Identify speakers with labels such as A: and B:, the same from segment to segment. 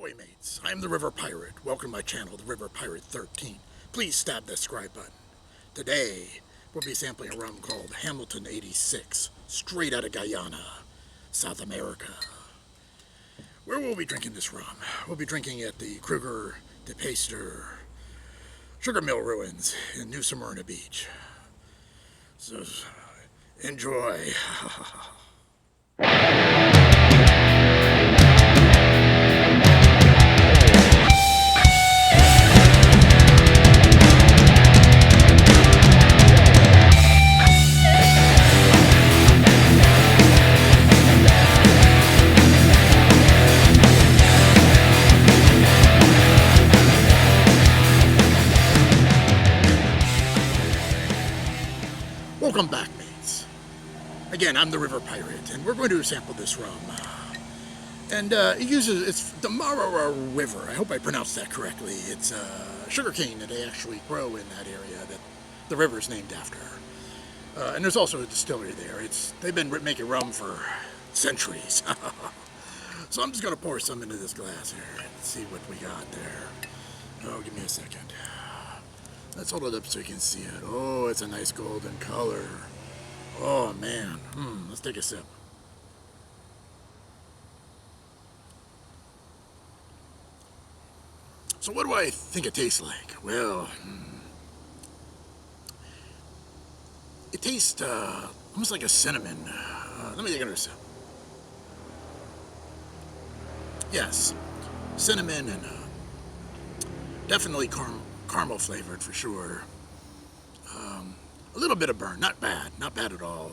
A: Ahoy mates, I am the River Pirate. Welcome to my channel, the River Pirate 13. Please stab that subscribe button. Today, we'll be sampling a rum called Hamilton 86, straight out of Guyana, South America. Where will we be drinking this rum? We'll be drinking at the Crugar, DePeyster sugar mill ruins in New Smyrna Beach. So, enjoy. Welcome back, mates. Again, I'm the River Pirate, and we're going to sample this rum. And it's the Marara River. I hope I pronounced that correctly. It's sugarcane that they actually grow in that area that the river is named after. And there's also a distillery there. They've been making rum for centuries. So I'm just going to pour some into this glass here and see what we got there. Oh, give me a second. Let's hold it up so you can see it. Oh, it's a nice golden color. Oh, man. Let's take a sip. So what do I think it tastes like? Well, it tastes almost like a cinnamon. Let me take another sip. Yes, cinnamon and definitely caramel flavored for sure. A little bit of burn, not bad at all.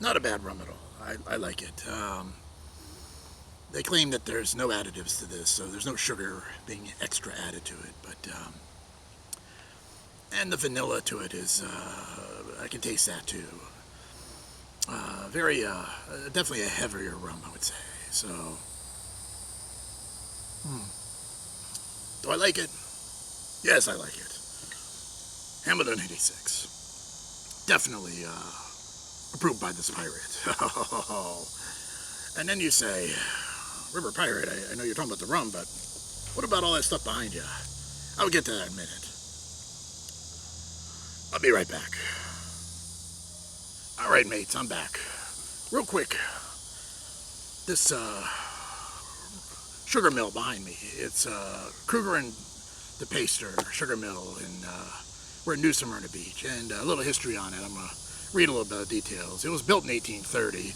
A: Not a bad rum at all. I like it. They claim that there's no additives to this, so there's no sugar being extra added to it, but and the vanilla to it is I can taste that too. Very definitely a heavier rum, I would say. So do I like it? Yes, I like it. Hamilton 86. Definitely approved by this pirate. And then you say, River Pirate, I know you're talking about the rum, but what about all that stuff behind you? I'll get to that in a minute. I'll be right back. All right, mates, I'm back. Real quick, this sugar mill behind me. It's Crugar and DePeyster sugar mill, and we're in New Smyrna Beach. And a little history on it. I'm going to read a little bit of details. It was built in 1830.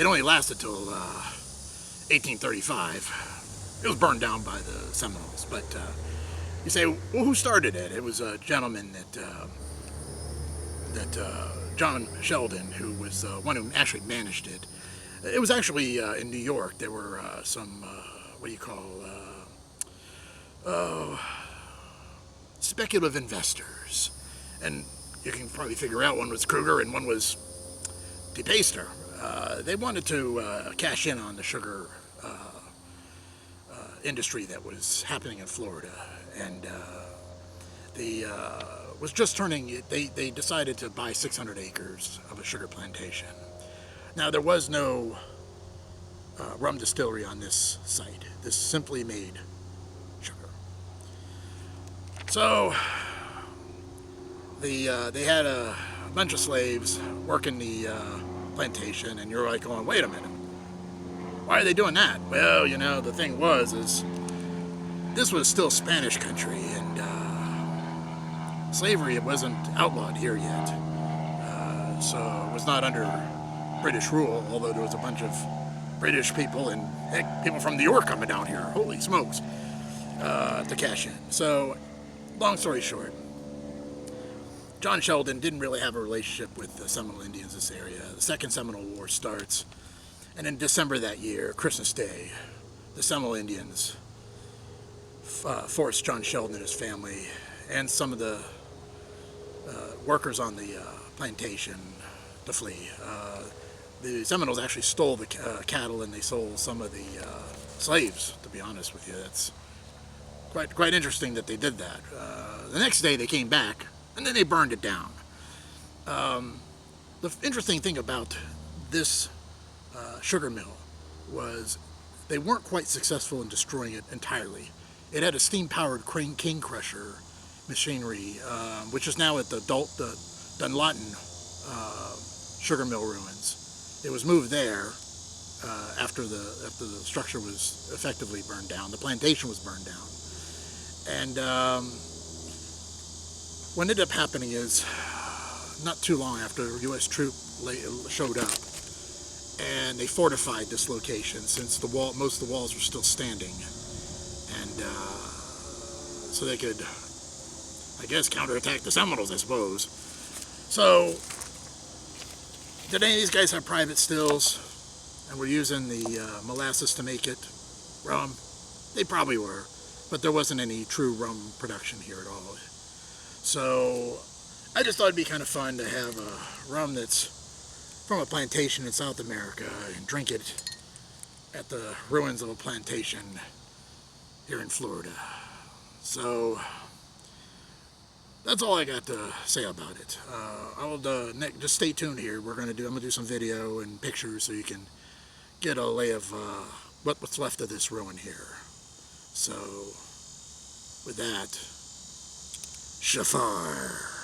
A: It only lasted till 1835. It was burned down by the Seminoles. But you say, well, who started it? It was a gentleman that John Sheldon, who was the one who actually managed it. It was actually in New York. There were some, what do you call, speculative investors. And you can probably figure out one was Crugar and one was DePeyster. They wanted to cash in on the sugar industry that was happening in Florida. And was just turning, they decided to buy 600 acres of a sugar plantation. Now, there was no rum distillery on this site. This simply made sugar. So, they had a bunch of slaves working the plantation, and you're like going, wait a minute. Why are they doing that? Well, you know, the thing is this was still Spanish country, and slavery, it wasn't outlawed here yet. So it was not under British rule, although there was a bunch of British people and heck, people from New York coming down here. Holy smokes, to cash in. So, long story short, John Sheldon didn't really have a relationship with the Seminole Indians in this area. The Second Seminole War starts, and in December that year, Christmas Day, the Seminole Indians forced John Sheldon and his family and some of the workers on the plantation to flee. The Seminoles actually stole the cattle, and they sold some of the slaves, to be honest with you. That's quite interesting that they did that. The next day they came back, and then they burned it down. The interesting thing about this sugar mill was they weren't quite successful in destroying it entirely. It had a steam-powered cane crusher machinery, which is now at the Dunlawton sugar mill ruins. It was moved there after the structure was effectively burned down. The plantation was burned down. And what ended up happening is, not too long after a U.S. troop showed up, and they fortified this location since most of the walls were still standing, and so they could, I guess, counterattack the Seminoles, I suppose. So, did any of these guys have private stills and were using the molasses to make it rum? They probably were, but there wasn't any true rum production here at all. So I just thought it'd be kind of fun to have a rum that's from a plantation in South America and drink it at the ruins of a plantation here in Florida. So that's all I got to say about it. Just stay tuned here. I'm gonna do some video and pictures so you can get a lay of what's left of this ruin here. So with that, Shafar.